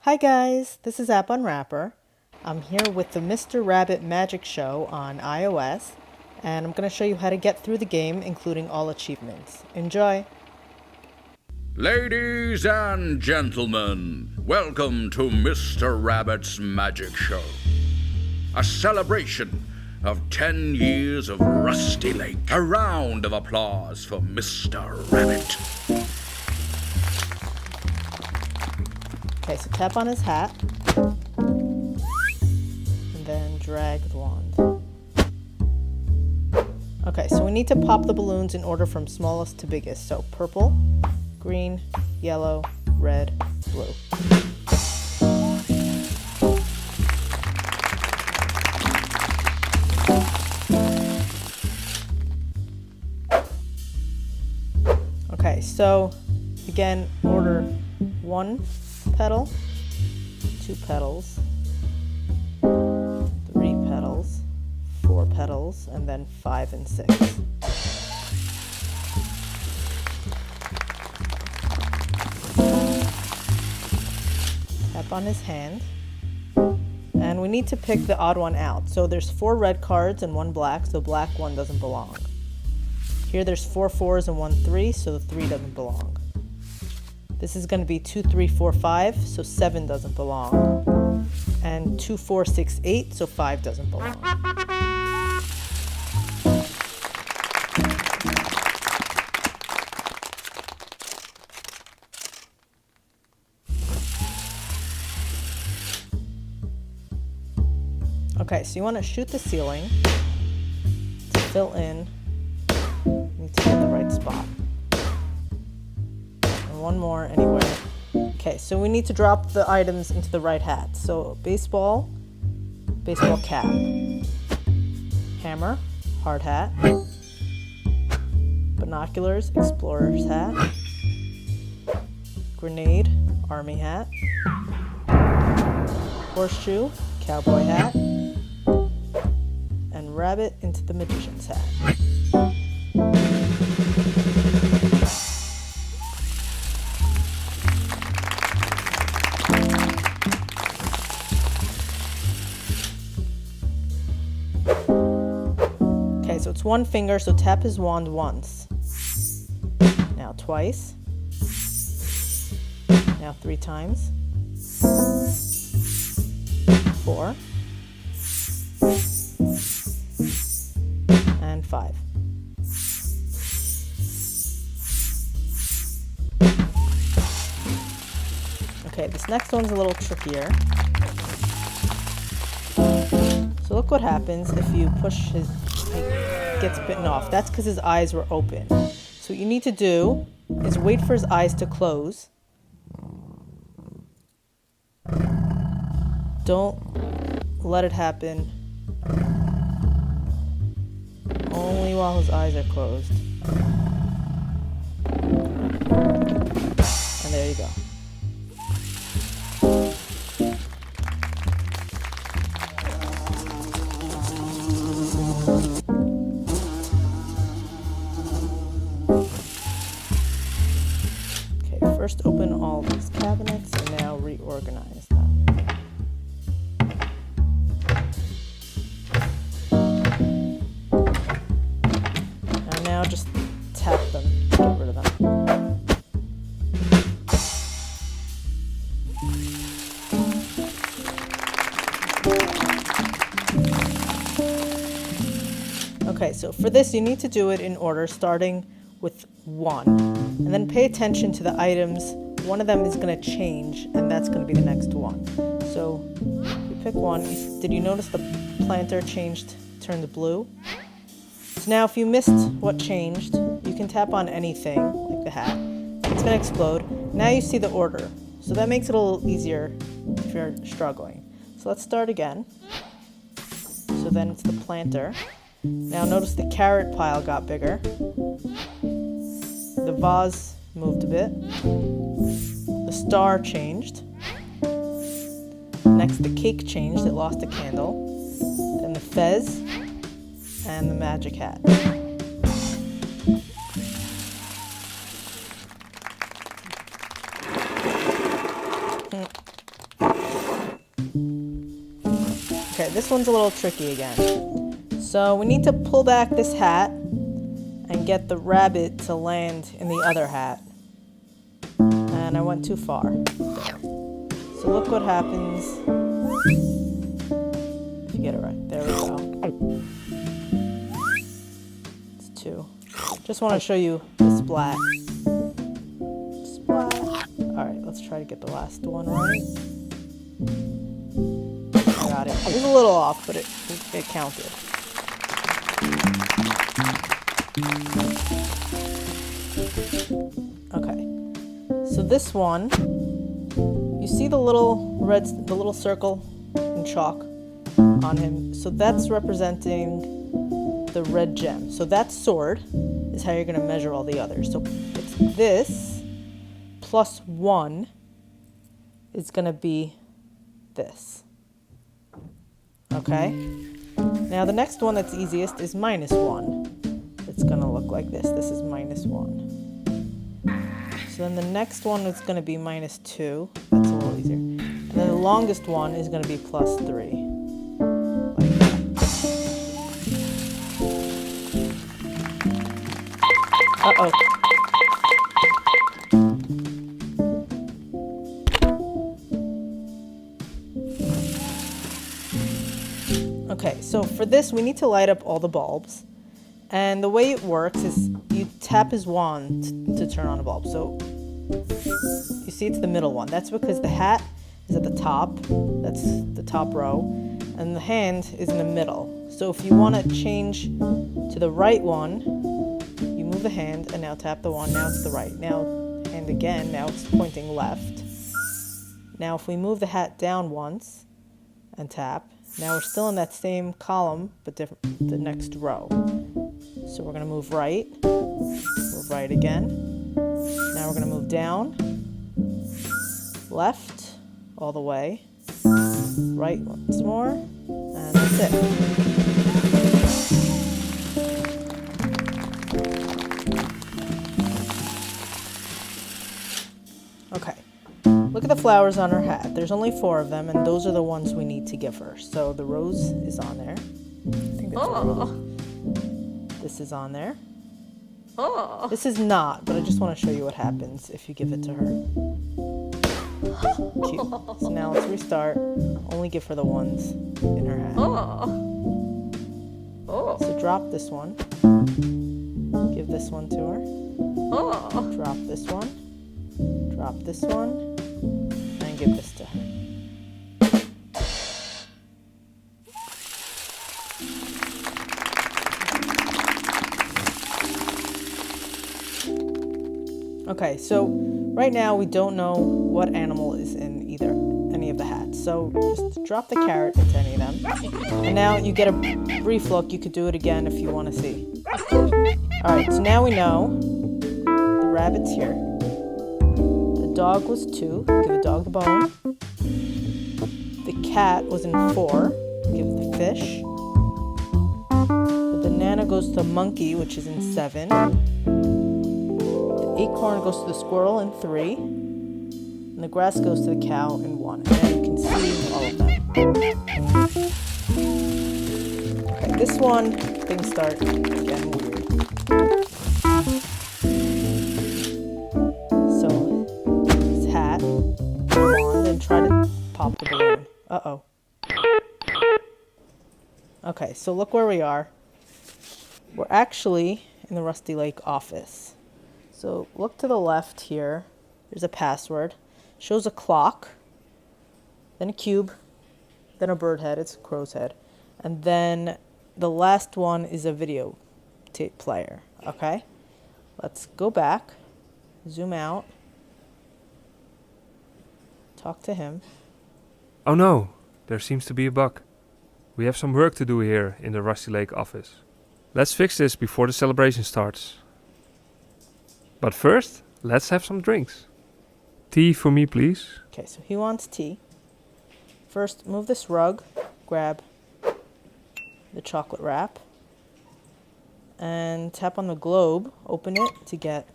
Hi guys, this is App Unwrapper. I'm here with the Mr. Rabbit Magic Show on iOS, and I'm going to show you how to get through the game, including all achievements. Enjoy! Ladies and gentlemen, welcome to Mr. Rabbit's Magic Show. A celebration of 10 years of Rusty Lake. A round of applause for Mr. Rabbit. Okay, so tap on his hat, and then drag the wand. Okay, so we need to pop the balloons in order from smallest to biggest. So purple, green, yellow, red, blue. Okay, so again, order 1 petal, 2 petals, 3 petals, 4 petals, and then 5 and 6. Tap on his hand, and we need to pick the odd one out. So there's 4 red cards and 1 black, so black one doesn't belong. Here there's 4 4s and 1 3, so the 3 doesn't belong. This is going to be 2 3 4 5, so 7 doesn't belong. And 2 4 6 8, so 5 doesn't belong. Okay, so you want to shoot the ceiling to fill in. You need to get the right spot. And one more anywhere. Okay, so we need to drop the items into the right hat. So baseball cap, hammer, hard hat, binoculars, explorer's hat, grenade, army hat, horseshoe, cowboy hat, and rabbit into the magician's hat. Okay, so it's 1 finger, so tap his wand once. Now twice. Now 3 times. 4. And 5. Okay, this next one's a little trickier. So look what happens if you push his, it gets bitten off. That's because his eyes were open. So what you need to do is wait for his eyes to close. Don't let it happen only while his eyes are closed. And there you go. Okay, first open all these cabinets and now reorganize them. And now just tap them to get rid of them. Okay, so for this you need to do it in order, starting with 1. And then pay attention to the items. One of them is going to change, and that's going to be the next one. So you pick one. Did you notice the planter turned blue? So now if you missed what changed, you can tap on anything, like the hat. It's going to explode. Now you see the order. So that makes it a little easier if you're struggling. So let's start again. So then it's the planter. Now notice the carrot pile got bigger. The vase moved a bit. The star changed. Next the cake changed, it lost a candle. Then the fez and the magic hat. this one's a little tricky again. So we need to pull back this hat and get the rabbit to land in the other hat. And I went too far. So look what happens if you get it right. There we go. It's 2. Just want to show you the splat. Splat. Alright, let's try to get the last one right. I got it. It was a little off, but it counted. Okay. So this one, you see the little circle in chalk on him. So that's representing the red gem. So that sword is how you're going to measure all the others. So it's this plus 1 is going to be this. Okay? Now the next one that's easiest is minus 1. It's going to look like this. This is minus 1. So then the next one is going to be minus 2. That's a little easier. And then the longest one is going to be plus 3. Like that. Uh-oh. Okay, so for this we need to light up all the bulbs. And the way it works is you tap his wand to turn on a bulb. So you see it's the middle one. That's because the hat is at the top. That's the top row. And the hand is in the middle. So if you want to change to the right one, you move the hand and now tap the wand. Now it's the right. Now hand again. Now it's pointing left. Now if we move the hat down once and tap, now we're still in that same column, but different, the next row. So we're going to move right, again. Now we're going to move down, left, all the way, right once more, and that's it. Okay, look at the flowers on her hat. There's only 4 of them, and those are the ones we need to give her. So the rose is on there. I think that's a rose. This is on there. Oh. This is not, but I just want to show you what happens if you give it to her. Cute. So now let's restart. Only give her the ones in her hat. So drop this one. Give this one to her. Drop this one. Drop this one. And give this to her. Okay, so right now we don't know what animal is in any of the hats. So just drop the carrot into any of them. And now you get a brief look. You could do it again if you want to see. Alright, so now we know the rabbit's here. The dog was 2. Give the dog the bone. The cat was in 4. Give the fish. The banana goes to the monkey, which is in 7. Acorn goes to the squirrel in 3, and the grass goes to the cow in 1. And then you can see all of them. Okay, this one, things start getting weird. So, his hat, wand, and try to pop the balloon. Uh-oh. Okay, so look where we are. We're actually in the Rusty Lake office. So look to the left here. There's a password. Shows a clock, then a cube, then a bird head. It's a crow's head. And then the last one is a video tape player. Okay? Let's go back, zoom out, talk to him. Oh no, there seems to be a bug. We have some work to do here in the Rusty Lake office. Let's fix this before the celebration starts. But first, let's have some drinks. Tea for me, please. Okay, so he wants tea. First, move this rug, grab the chocolate wrap, and tap on the globe, open it to get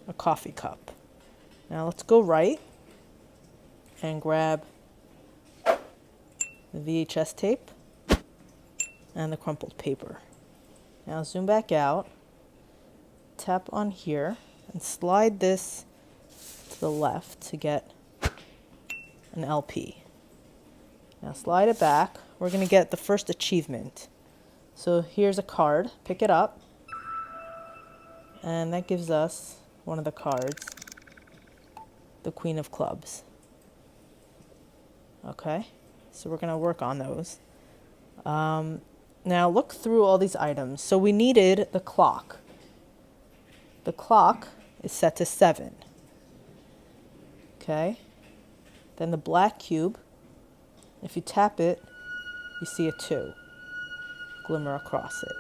a coffee cup. Now let's go right and grab the VHS tape, and the crumpled paper. Now zoom back out, tap on here, and slide this to the left to get an LP. Now slide it back. We're going to get the first achievement. So here's a card. Pick it up. And that gives us one of the cards, the Queen of Clubs. Okay, so we're going to work on those. Now look through all these items. So we needed the clock. The clock is set to 7. Okay, then the black cube, if you tap it, you see a 2 glimmer across it.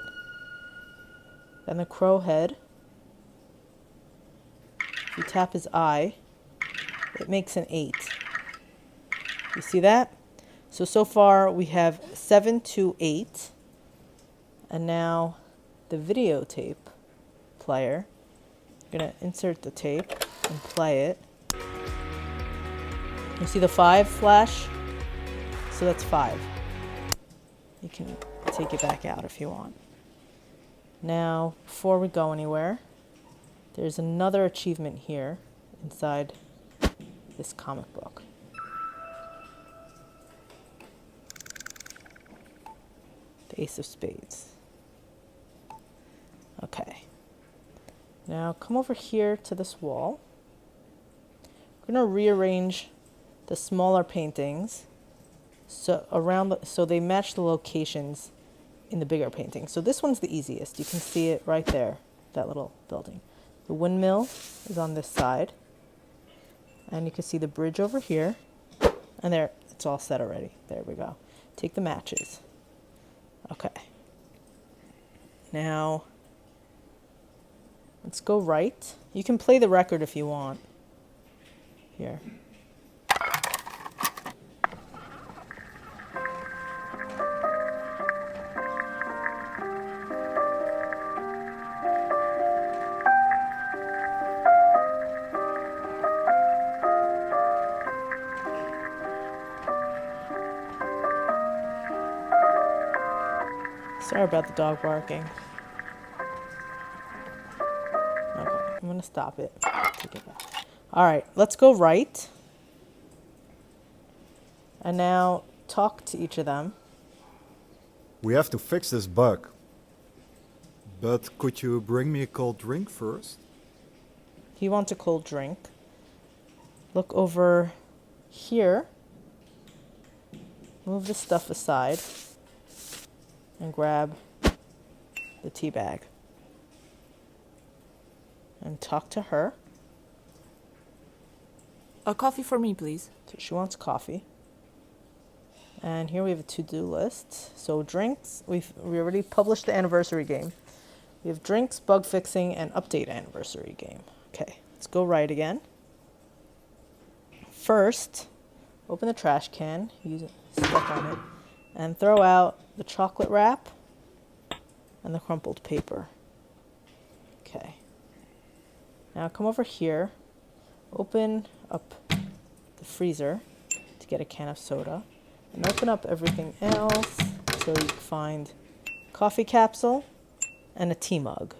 Then the crow head, if you tap his eye, it makes an 8. You see that? So far we have 7 to 8. And now the videotape player, I'm going to insert the tape and play it. You see the 5 flash? So that's 5. You can take it back out if you want. Now, before we go anywhere, there's another achievement here inside this comic book. The Ace of Spades. Okay. Now come over here to this wall. We're going to rearrange the smaller paintings so they match the locations in the bigger painting. So this one's the easiest. You can see it right there, that little building. The windmill is on this side. And you can see the bridge over here. And there, it's all set already. There we go. Take the matches. Okay. Now, let's go right. You can play the record if you want. Here. Sorry about the dog barking. Okay, I'm gonna stop it. Take it back. All right, let's go right. And now talk to each of them. We have to fix this bug. But could you bring me a cold drink first? He wants a cold drink. Look over here. Move the stuff aside. And grab the tea bag. And talk to her. A coffee for me, please. So she wants coffee. And here we have a to-do list. So drinks, we already published the anniversary game. We have drinks, bug fixing, and update anniversary game. Okay, let's go right again. First, open the trash can, use it, step on it, and throw out the chocolate wrap and the crumpled paper. Okay. Now come over here, open up the freezer to get a can of soda, and open up everything else so you can find coffee capsule and a tea mug.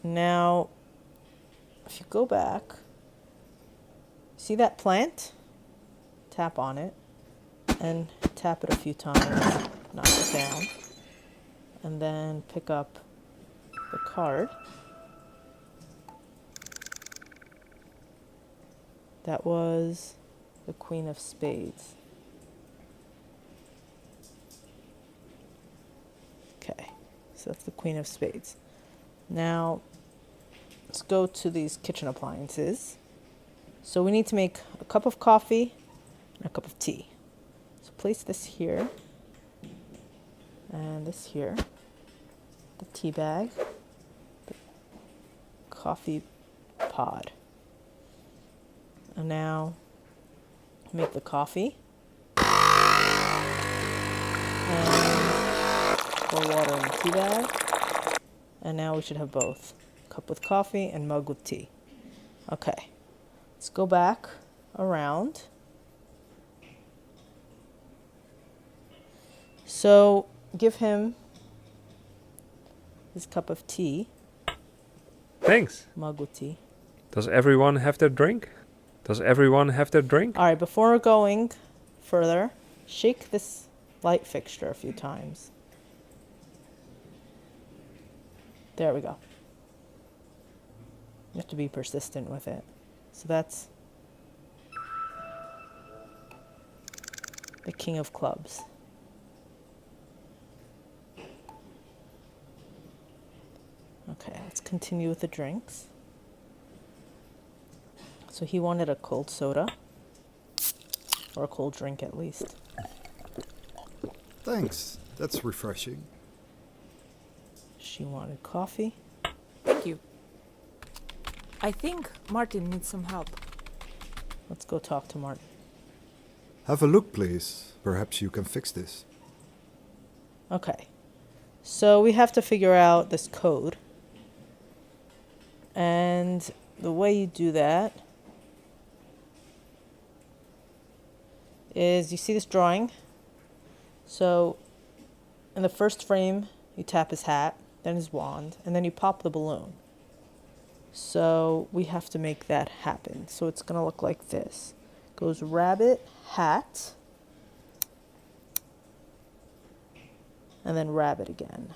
Now, if you go back, see that plant? Tap on it and tap it a few times, knock it down, and then pick up the card. That was the Queen of Spades. Okay, so that's the Queen of Spades. Now, let's go to these kitchen appliances. So we need to make a cup of coffee and a cup of tea. So place this here and this here. The tea bag, the coffee pod. And now make the coffee. And pour water in the tea bag. And now we should have both. Cup with coffee and mug with tea. Okay. Let's go back around. So give him his cup of tea, Thanks. mug with tea. Does everyone have their drink? Does everyone have their drink? All right, before going further, shake this light fixture a few times. There we go. You have to be persistent with it. So that's the King of Clubs. Okay, let's continue with the drinks. So he wanted a cold soda, or a cold drink at least. Thanks. That's refreshing. She wanted coffee. Thank you. I think Martin needs some help. Let's go talk to Martin. Have a look, please. Perhaps you can fix this. Okay, so we have to figure out this code. And the way you do that is you see this drawing. So in the first frame, you tap his hat, then his wand, and then you pop the balloon. So we have to make that happen. So it's going to look like this. Goes rabbit, hat, and then rabbit again.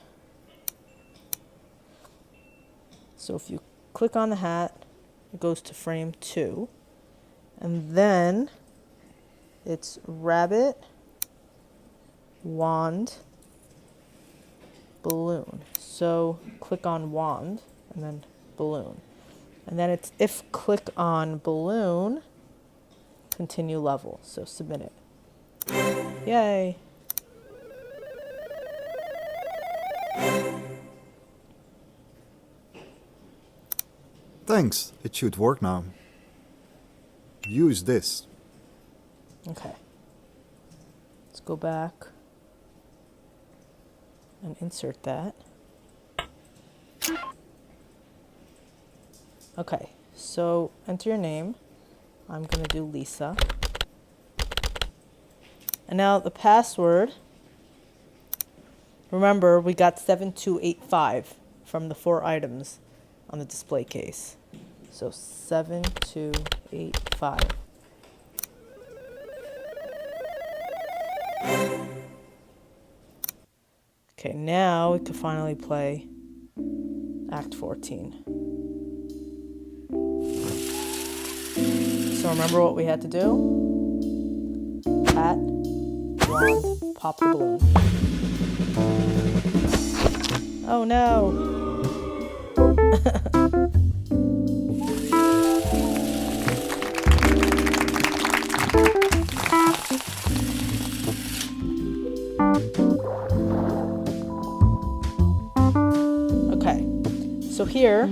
So if you click on the hat, it goes to frame 2. And then it's rabbit, wand, balloon. So click on wand and then balloon. And then it's if click on balloon, continue level. So submit it. Yay. Thanks. It should work now. Use this. Okay. Let's go back and insert that. Okay, so enter your name. I'm going to do Lisa. And now the password, remember we got 7285 from the 4 items on the display case. So 7285. Okay, now we can finally play Act 14. So remember what we had to do? Hat, wand, pop the balloon. Oh no! Okay, so here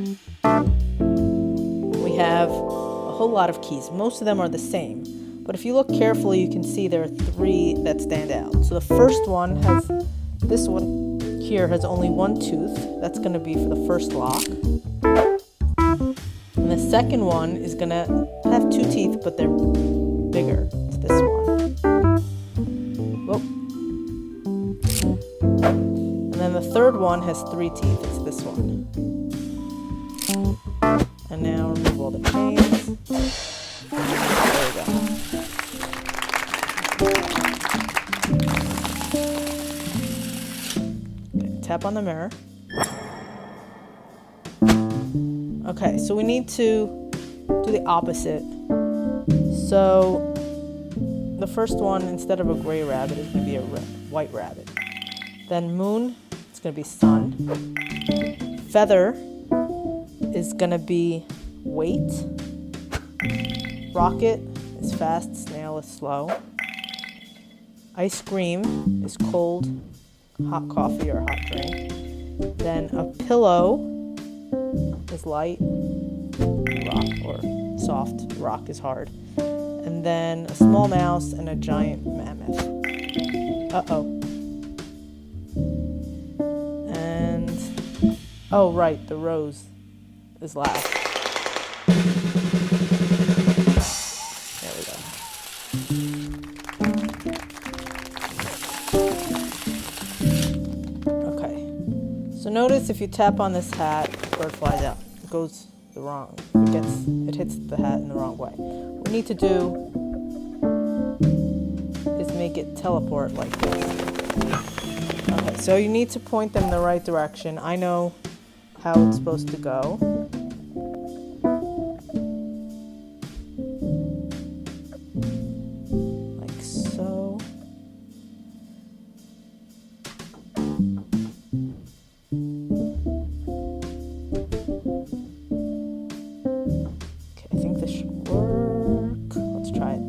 we have a whole lot of keys. Most of them are the same, but if you look carefully, you can see there are 3 that stand out. So the first one has, this one here has only 1 tooth. That's going to be for the first lock. And the second one is going to have 2 teeth, but they're bigger. It's this one. Whoa. And then the third one has 3 teeth. It's this one. And now remove all the chains. There we go. Okay, tap on the mirror. Okay, so we need to do the opposite. So the first one, instead of a gray rabbit, is going to be a white rabbit. Then moon, it's going to be sun. Feather is going to be weight. Rocket is fast, snail is slow. Ice cream is cold, hot coffee or hot drink. Then a pillow is light, rock or soft, rock is hard. And then a small mouse and a giant mammoth. Uh-oh. And, oh right, the rose is last. There we go. notice if you tap on this hat, the bird flies out. It goes the wrong. It hits the hat in the wrong way. What we need to do is make it teleport like this. Okay, so you need to point them in the right direction. I know how it's supposed to go. Like so. Okay, I think this should work. Let's try it.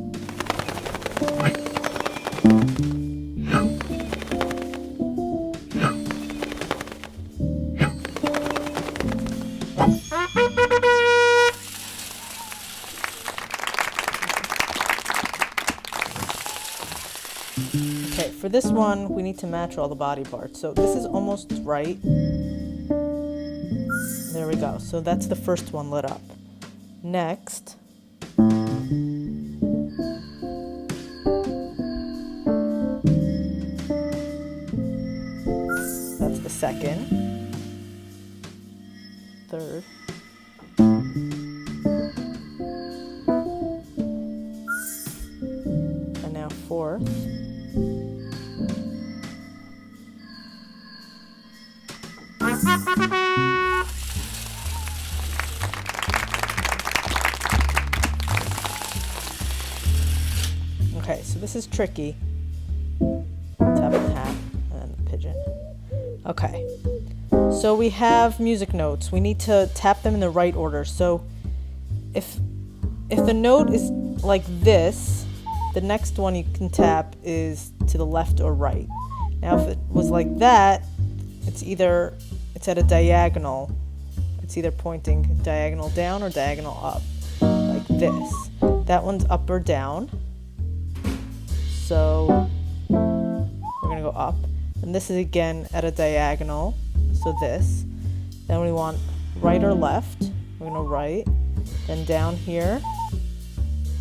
Okay, for this one, we need to match all the body parts. So this is almost right. There we go. So that's the first one lit up. Next, that's the second. Third. And now fourth. Okay, so this is tricky. Tap the hat and then the pigeon. Okay, so we have music notes. We need to tap them in the right order. So if the note is like this, the next one you can tap is to the left or right. Now if it was like that, it's at a diagonal. It's either pointing diagonal down or diagonal up, like this. That one's up or down. So we're gonna go up. And this is again at a diagonal, so this. Then we want right or left. We're gonna right. Then down here,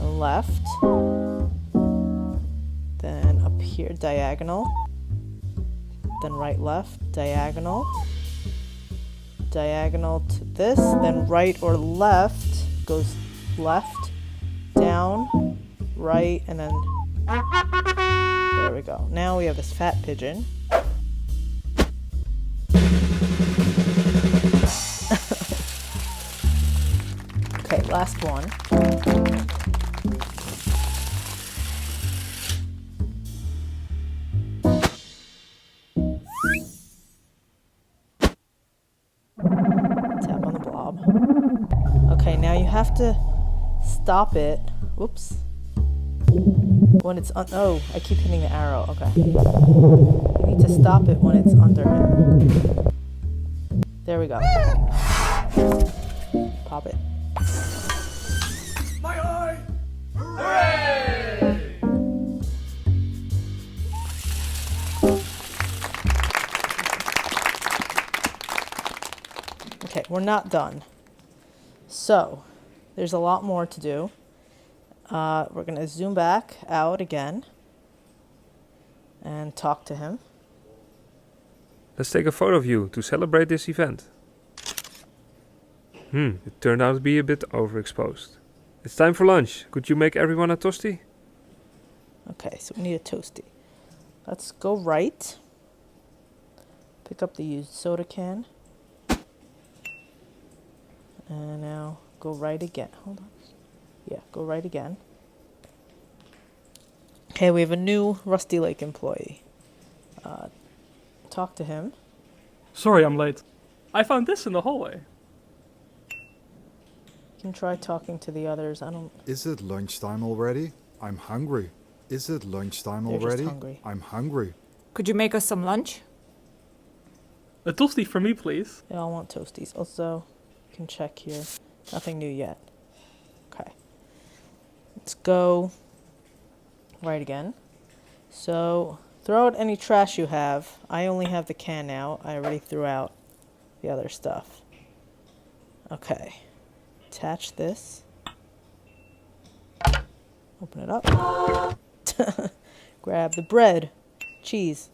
and left. Then up here, diagonal. Then right, left, diagonal. Diagonal to this. Then right or left goes left, down, right, and then there we go. Now we have this fat pigeon. Okay, last one. Tap on the blob. Okay, now you have to stop it. Whoops. When it's oh, I keep hitting the arrow. Okay. You need to stop it when it's under him. There we go. Pop it. My eye! Hooray! Okay, we're not done. So, there's a lot more to do. We're going to zoom back out again and talk to him. Let's take a photo of you to celebrate this event. It turned out to be a bit overexposed. It's time for lunch. Could you make everyone a toasty? Okay, so we need a toasty. Let's go right. Pick up the used soda can. And now go right again. Hold on. Yeah, go right again. Okay, we have a new Rusty Lake employee. Talk to him. Sorry I'm late. I found this in the hallway. You can try talking to the others. Is it lunchtime already? I'm hungry. Is it lunchtime They're just already? hungry. I'm hungry. Could you make us some lunch? A toasty for me, please. They all want toasties. Also, you can check here. Nothing new yet. Okay. Let's go right again. So, throw out any trash you have. I only have the can now. I already threw out the other stuff. Okay. Attach this. Open it up. Grab the bread, cheese,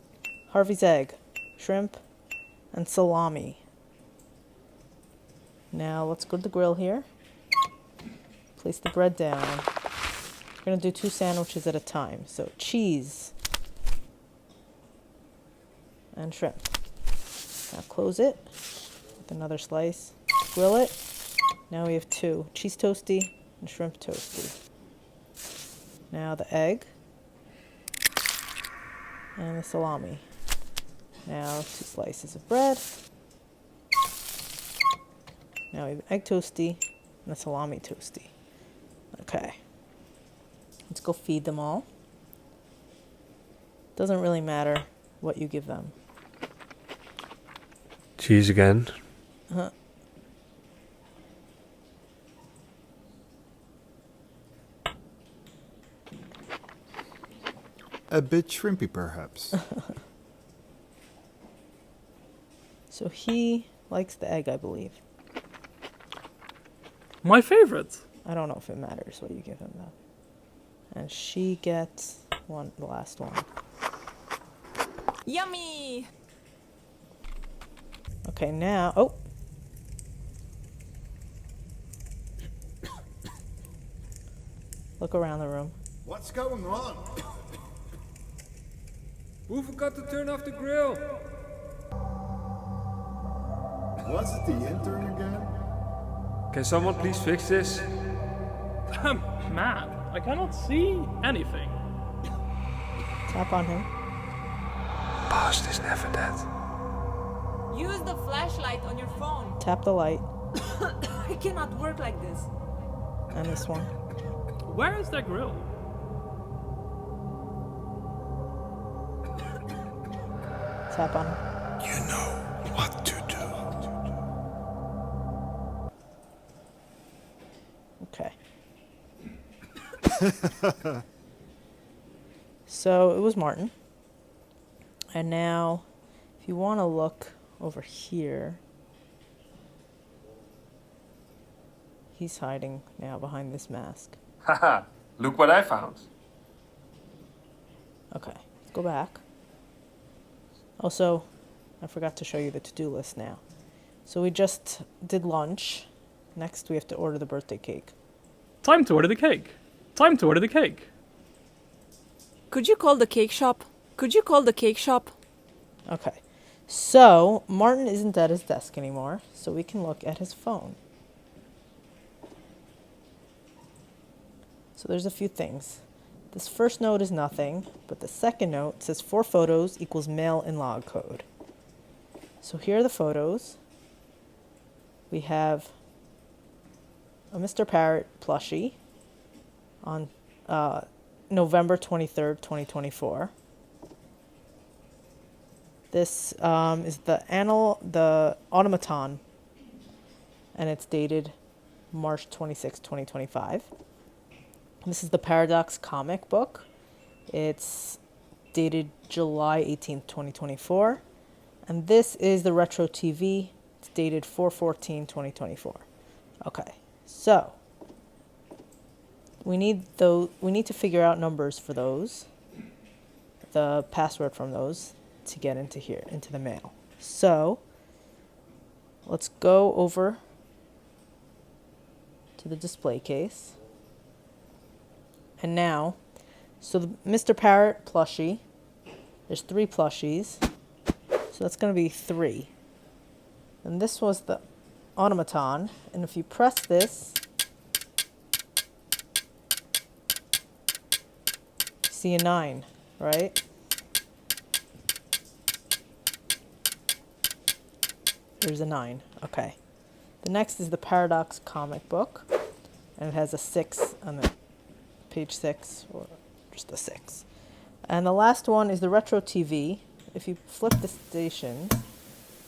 Harvey's egg, shrimp, and salami. Now let's go to the grill here. Place the bread down. We're going to do 2 sandwiches at a time. So cheese and shrimp. Now close it with another slice. Grill it. Now we have 2, cheese toasty and shrimp toasty. Now the egg and the salami. Now 2 slices of bread. Now we have an egg toasty and a salami toasty. Okay. Let's go feed them all. Doesn't really matter what you give them. Cheese again. A bit shrimpy, perhaps. So he likes the egg, I believe. My favorite. I don't know if it matters what you give him though. And she gets the last one. Yummy! Okay, now, oh. Look around the room. What's going on? Who forgot to turn off the grill? Was it the intern again? Can someone please fix this? Man, I cannot see anything. Tap on him. Past is never dead. Use the flashlight on your phone. Tap the light. I cannot work like this. And this one. Where is the grill? Tap on him. You know what to do. Okay. So it was Martin. And now, if you want to look over here, he's hiding now behind this mask. Haha, look what I found. Okay, let's go back. Also, I forgot to show you the to-do list now. So we just did lunch. Next, we have to order the birthday cake. Time to order the cake. Time to order the cake. Could you call the cake shop? Could you call the cake shop? Okay, so Martin isn't at his desk anymore, so we can look at his phone. So there's a few things. This first note is nothing, but the second note says 4 photos equals mail in log code. So here are the photos. We have a Mr. Parrot plushie on November 23rd, 2024. This is the automaton, and it's dated March 26, 2025. This is the Paradox comic book. It's dated July 18th, 2024. And this is the Retro TV. It's dated 4/14/2024. Okay, so we need to figure out numbers for those, the password from those, to get into here, into the mail. So let's go over to the display case. And now, so the Mr. Parrot plushie, there's 3 plushies, so that's going to be 3. And this was the automaton, and if you press this, you see a 9, right? There's a 9, okay. The next is the Paradox comic book, and it has a 6 on the page 6, or just a 6. And the last one is the Retro TV. If you flip the station,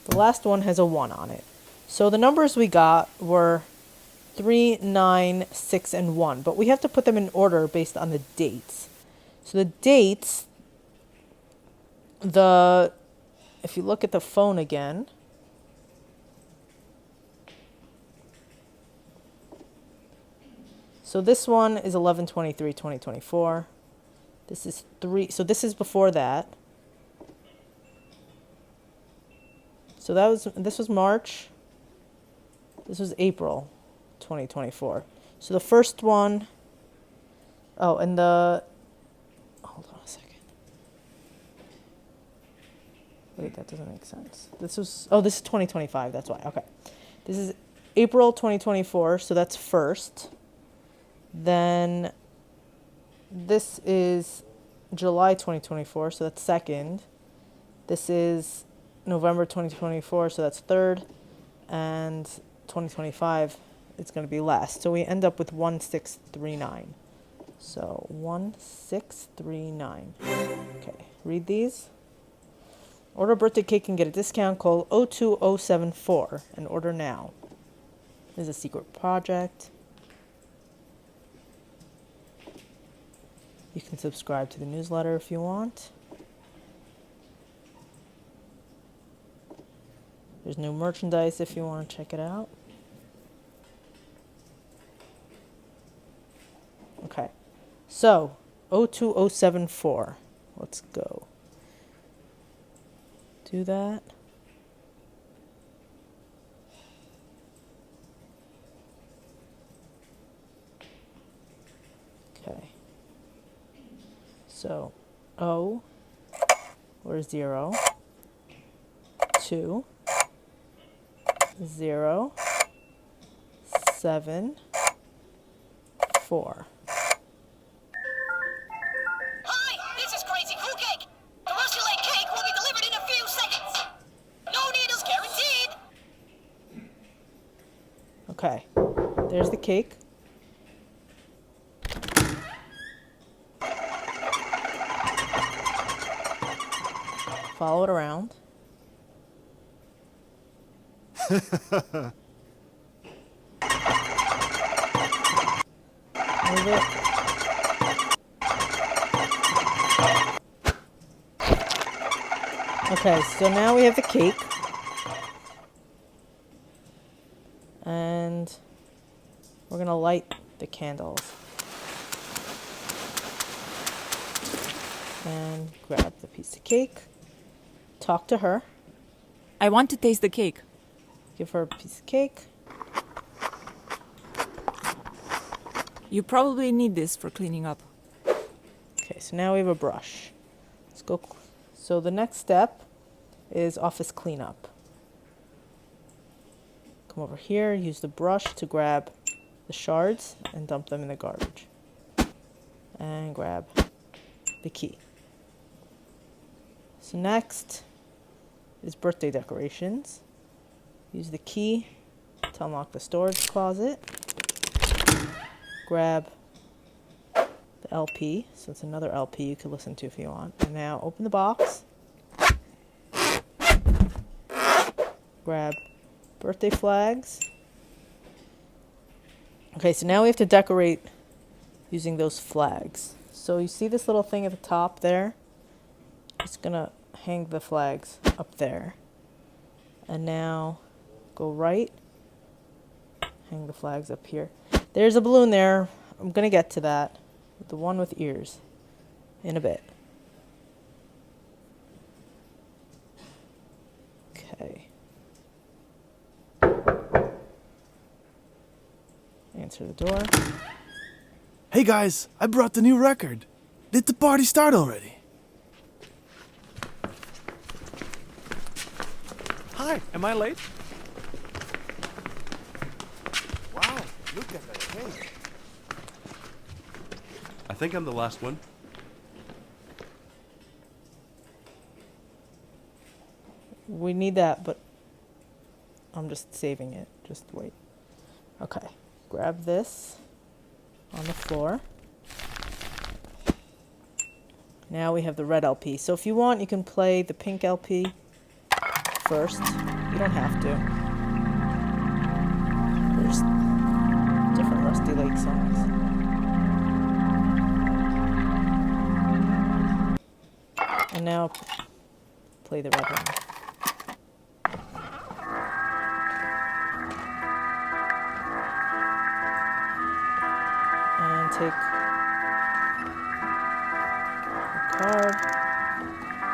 the last one has a 1 on it. So the numbers we got were 3, 9, 6, and 1, but we have to put them in order based on the dates. So the dates, if you look at the phone again, so this one is 11/23/2024. This is 3. So this is before that. So this was March. This was April 2024. So the first one, hold on a second. Wait, that doesn't make sense. This is 2025, that's why. Okay. This is April 2024, so that's first. Then this is July 2024, so that's second. This is November 2024, so that's third. And 2025, it's going to be last. So we end up with 1639. So 1639. Okay, read these. Order a birthday cake and get a discount. Call 02074 and order now. This is a secret project. You can subscribe to the newsletter if you want. There's new merchandise if you want to check it out. Okay, so 02074. Let's go. Do that. Okay. So O or 0, 2, 0, 7, 4. Hi, this is Crazy Crew Cake. The Rusty Lake cake will be delivered in a few seconds. No needles guaranteed. Okay, there's the cake. Follow it around. Move it. Okay, so now we have the cake. And we're going to light the candles. And grab the piece of cake. Talk to her. I want to taste the cake. Give her a piece of cake. You probably need this for cleaning up. Okay, so now we have a brush. Let's go. So the next step is office cleanup. Come over here, use the brush to grab the shards and dump them in the garbage. And grab the key. So next is birthday decorations. Use the key to unlock the storage closet. Grab the LP, so it's another LP you can listen to if you want. And now open the box. Grab birthday flags. Okay, so now we have to decorate using those flags. So you see this little thing at the top there? Just gonna hang the flags up there. And now go right, hang the flags up here. There's a balloon there. I'm gonna get to that. The one with ears in a bit. Okay. Answer the door. Hey guys, I brought the new record. Did the party start already? Hi, am I late? Wow, look at that cake. I think I'm the last one. We need that, but I'm just saving it. Just wait. Okay. Grab this on the floor. Now we have the red LP. So if you want, you can play the pink LP first. You don't have to. There's different Rusty Lake songs. And now play the red one. And take a card.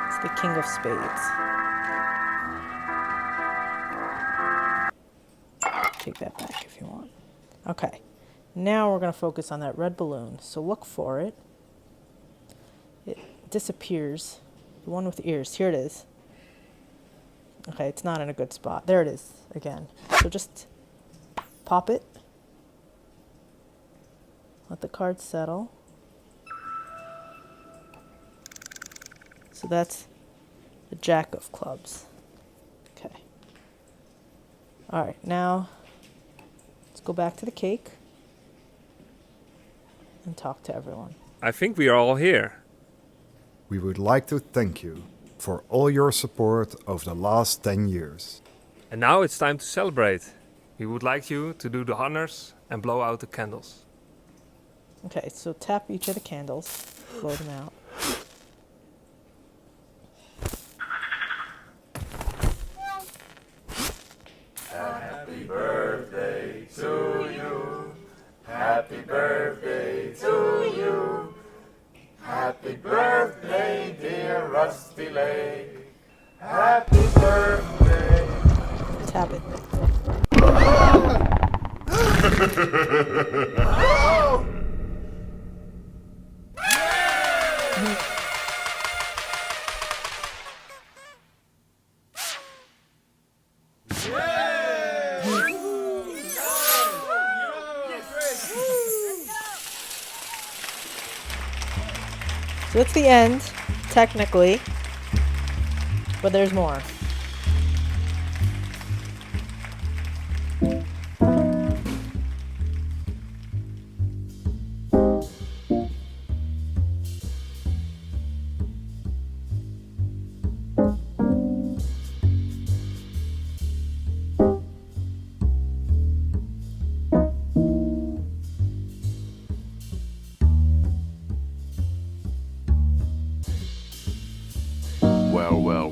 It's the King of Spades. take that back if you want. Okay. Now we're going to focus on that red balloon. So look for it. It disappears. The one with ears. Here it is. Okay, it's not in a good spot. There it is again. So just pop it. Let the card settle. So that's the Jack of clubs. Okay. All right, now let's go back to the cake and talk to everyone. I think we are all here. We would like to thank you for all your support over the last 10 years. And now it's time to celebrate. We would like you to do the honors and blow out the candles. Okay, so tap each of the candles, blow them out. Tap it. So it's the end, technically, but there's more.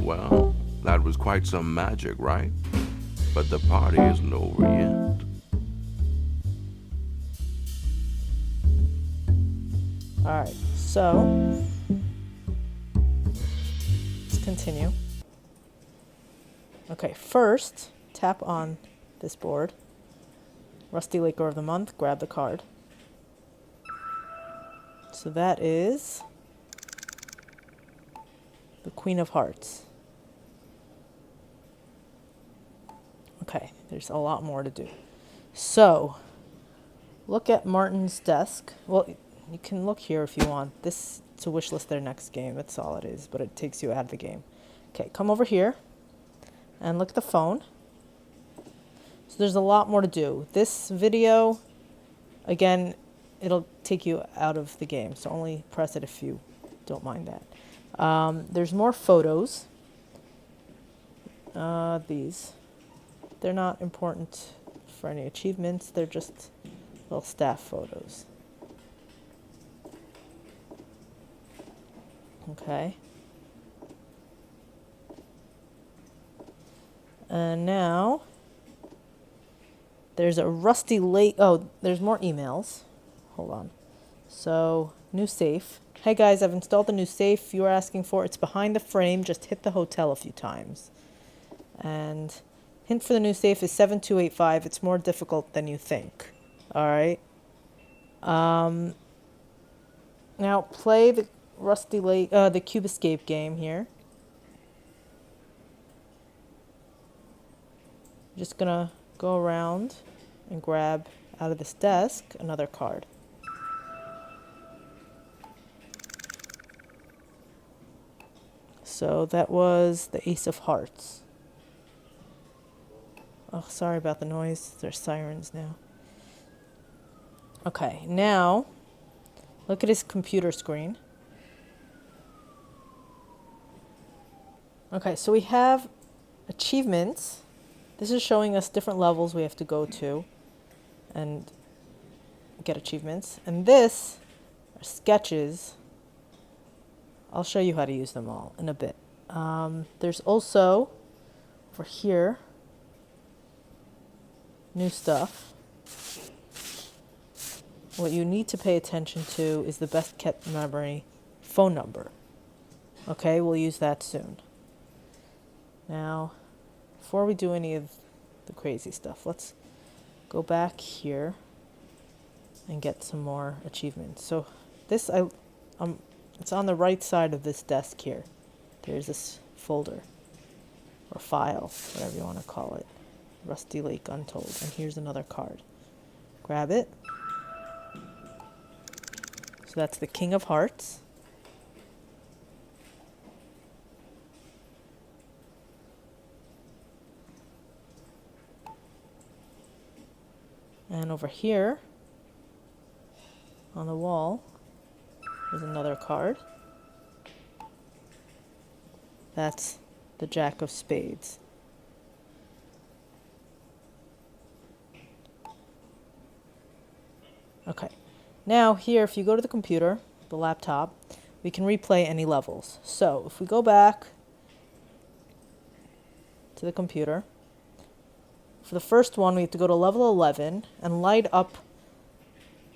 Well, that was quite some magic, right? But the party isn't over yet. Alright, so let's continue. Okay, first, tap on this board. Rusty Laker of the Month, grab the card. So that is the Queen of Hearts. Okay, there's a lot more to do. So, look at Martin's desk. Well, you can look here if you want. This is to wish list their next game. That's all it is, but it takes you out of the game. Okay, come over here and look at the phone. So there's a lot more to do. This video, again, it'll take you out of the game, so only press it if you don't mind that. There's more photos. These. They're not important for any achievements. They're just little staff photos. Okay. And now there's a Rusty Lake. Oh, there's more emails. Hold on. So, new safe. Hey guys, I've installed the new safe you were asking for. It's behind the frame. Just hit the hotel a few times. And hint for the new safe is 7285. It's more difficult than you think. Alright. Now play the Rusty Lake, the Cube Escape game here. Just gonna go around and grab out of this desk another card. So that was the Ace of Hearts. Oh, sorry about the noise. There's sirens now. Okay, now look at his computer screen. Okay, so we have achievements. This is showing us different levels we have to go to and get achievements. And this are sketches. I'll show you how to use them all in a bit. There's also, over here, new stuff. What you need to pay attention to is the best kept memory phone number. Okay, we'll use that soon. Now, before we do any of the crazy stuff, let's go back here and get some more achievements. So this, it's on the right side of this desk here. There's this folder or file, whatever you want to call it. Rusty Lake Untold. And here's another card. Grab it. So that's the King of Hearts. And over here on the wall is another card. That's the Jack of Spades. Okay. Now here, if you go to the computer, the laptop, we can replay any levels. So if we go back to the computer, for the first one, we have to go to level 11 and light up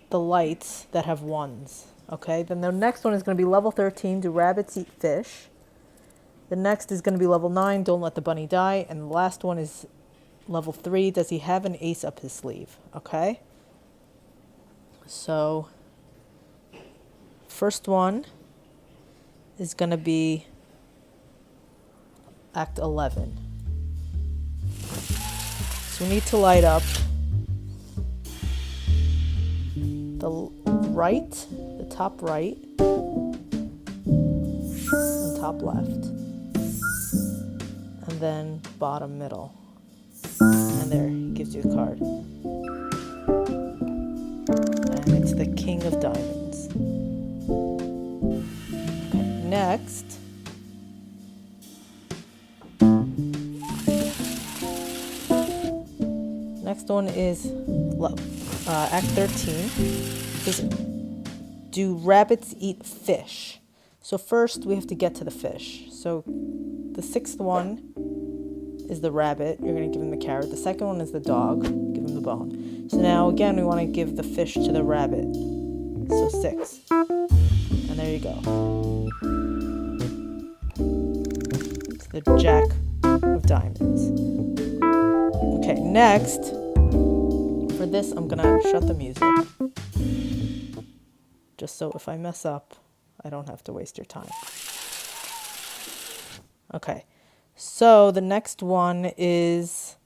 the lights that have ones. Okay, then the next one is going to be level 13, do rabbits eat fish. The next is going to be level 9, don't let the bunny die. And the last one is level 3, does he have an ace up his sleeve? Okay, so first one is going to be Act 11. So we need to light up the right, the top right, and top left, and then bottom middle. And there, he gives you a card. And it's the King of Diamonds. Okay, next. Next one is Act 13. It says, do rabbits eat fish? So first we have to get to the fish. So the sixth one is the rabbit. You're going to give him the carrot. The second one is the dog. Give him the bone. So now again we want to give the fish to the rabbit. So 6. And there you go. It's the Jack of Diamonds. Okay, next, for this, I'm gonna shut the music. Just so if I mess up, I don't have to waste your time. Okay, so the next one is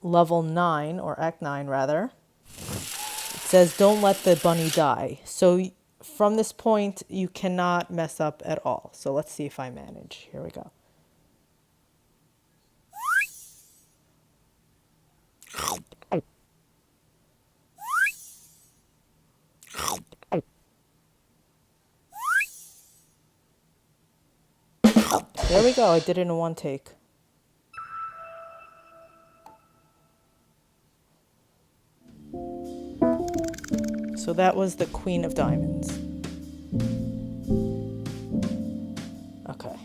level 9, or Act 9 rather. It says, don't let the bunny die. So from this point, you cannot mess up at all. So let's see if I manage. Here we go. There we go, I did it in one take. So that was the Queen of Diamonds. Okay.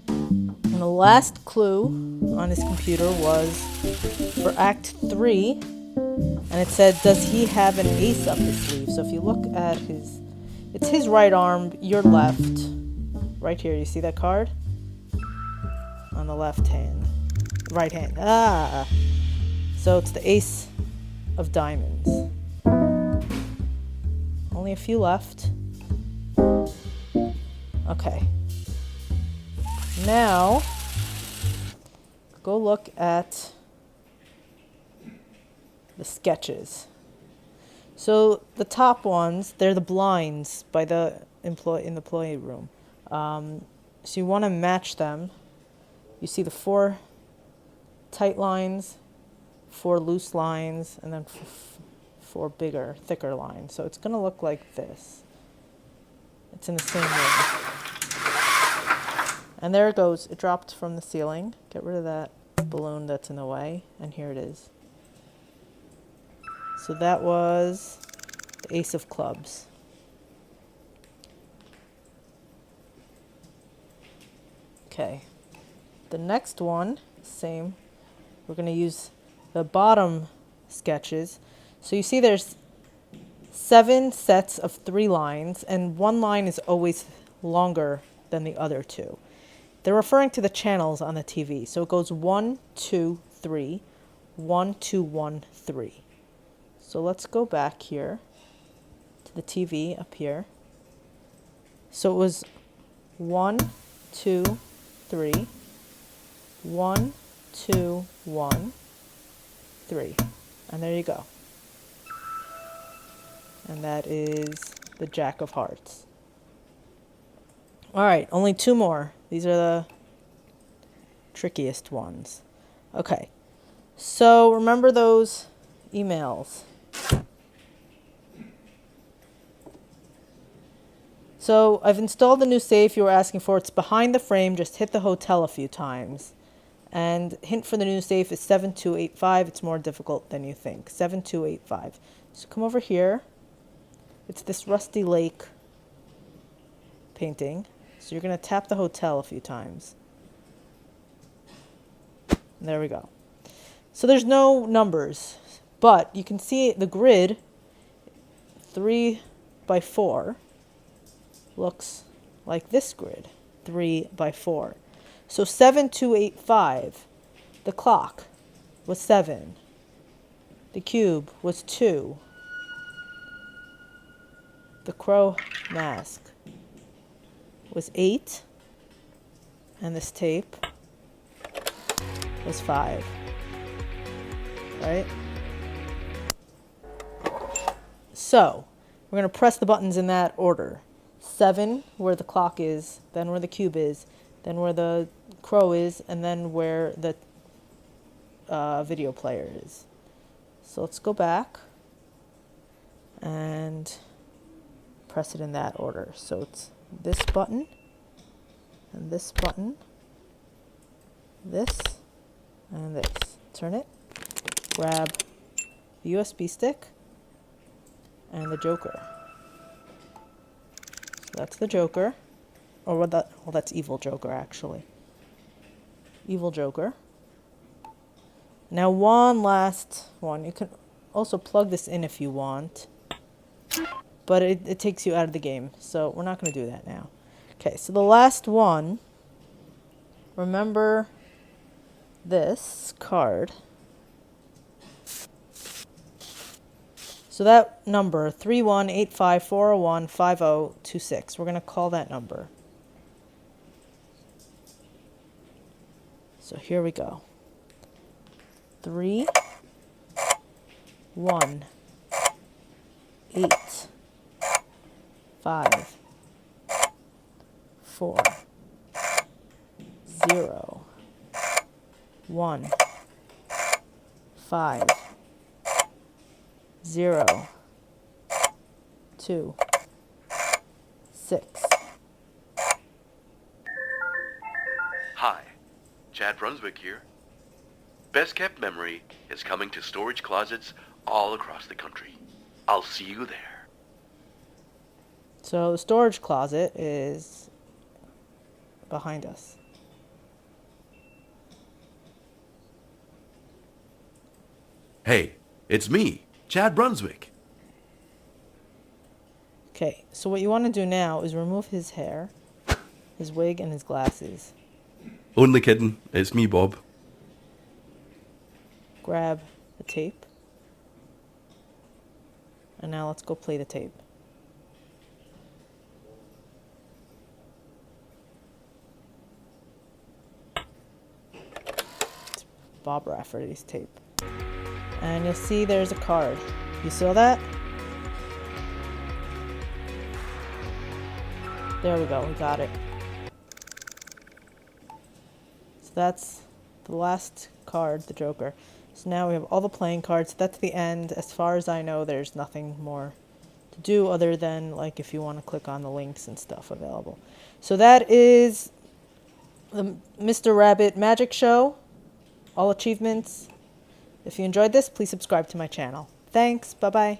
And the last clue on his computer was for Act 3, and it said, does he have an ace up his sleeve? So if you look at it's his right arm, your left. Right here, you see that card? On the left hand. Right hand. Ah! So it's the Ace of Diamonds. Only a few left. Okay. Now, go look at the sketches. So the top ones, they're the blinds by the employee room. So you want to match them. You see the 4 tight lines, 4 loose lines, and then 4 bigger, thicker lines. So it's going to look like this. It's in the same room. And there it goes. It dropped from the ceiling. Get rid of that balloon that's in the way. And here it is. So that was the Ace of Clubs. Okay. The next one, same. We're going to use the bottom sketches. So you see there's 7 sets of 3 lines, and one line is always longer than the other 2. They're referring to the channels on the TV. So it goes 1, 2, 3, 1213. So let's go back here to the TV up here. So it was 1, 2, 3, 1, 2, 1, 3. And there you go. And that is the Jack of Hearts. All right, only 2 more. These are the trickiest ones. Okay, so remember those emails. So I've installed the new safe you were asking for. It's behind the frame. Just hit the hotel a few times. And hint for the new safe is 7285. It's more difficult than you think. 7285. So come over here. It's this Rusty Lake painting. So you're going to tap the hotel a few times. And there we go. So there's no numbers, but you can see the grid 3 by 4 looks like this grid, 3 by 4. So 7285, the clock was 7. The cube was 2. The crow mask was 8. And this tape was 5. Right? So, we're going to press the buttons in that order. 7, where the clock is, then where the cube is, then where the crow is, and then where the video player is. So let's go back and press it in that order. So it's this button, and this button, this, and this. Turn it, grab the USB stick, and the Joker. So that's the Joker. Or what that, well, that's Evil Joker, actually. Evil Joker. Now one last one. You can also plug this in if you want. But it takes you out of the game. So we're not going to do that now. Okay, so the last one. Remember this card. So that number, 31854015026. We're going to call that number. So here we go. 3, 1, 8, 5, 4, 0, 1, 5, 0, 2, 6. Hi, Chad Brunswick here. Best Kept Memory is coming to storage closets all across the country. I'll see you there. So the storage closet is behind us. Hey, it's me, Chad Brunswick. Okay, so what you want to do now is remove his hair, his wig, and his glasses. Only kidding, it's me, Bob. Grab the tape. And now let's go play the tape. It's Bob Rafferty's tape. And you'll see there's a card. You saw that? There we go, we got it. So that's the last card, the Joker. So now we have all the playing cards. That's the end. As far as I know, there's nothing more to do other than, like, if you want to click on the links and stuff available. So that is the Mr. Rabbit Magic Show. All achievements. If you enjoyed this, please subscribe to my channel. Thanks. Bye-bye.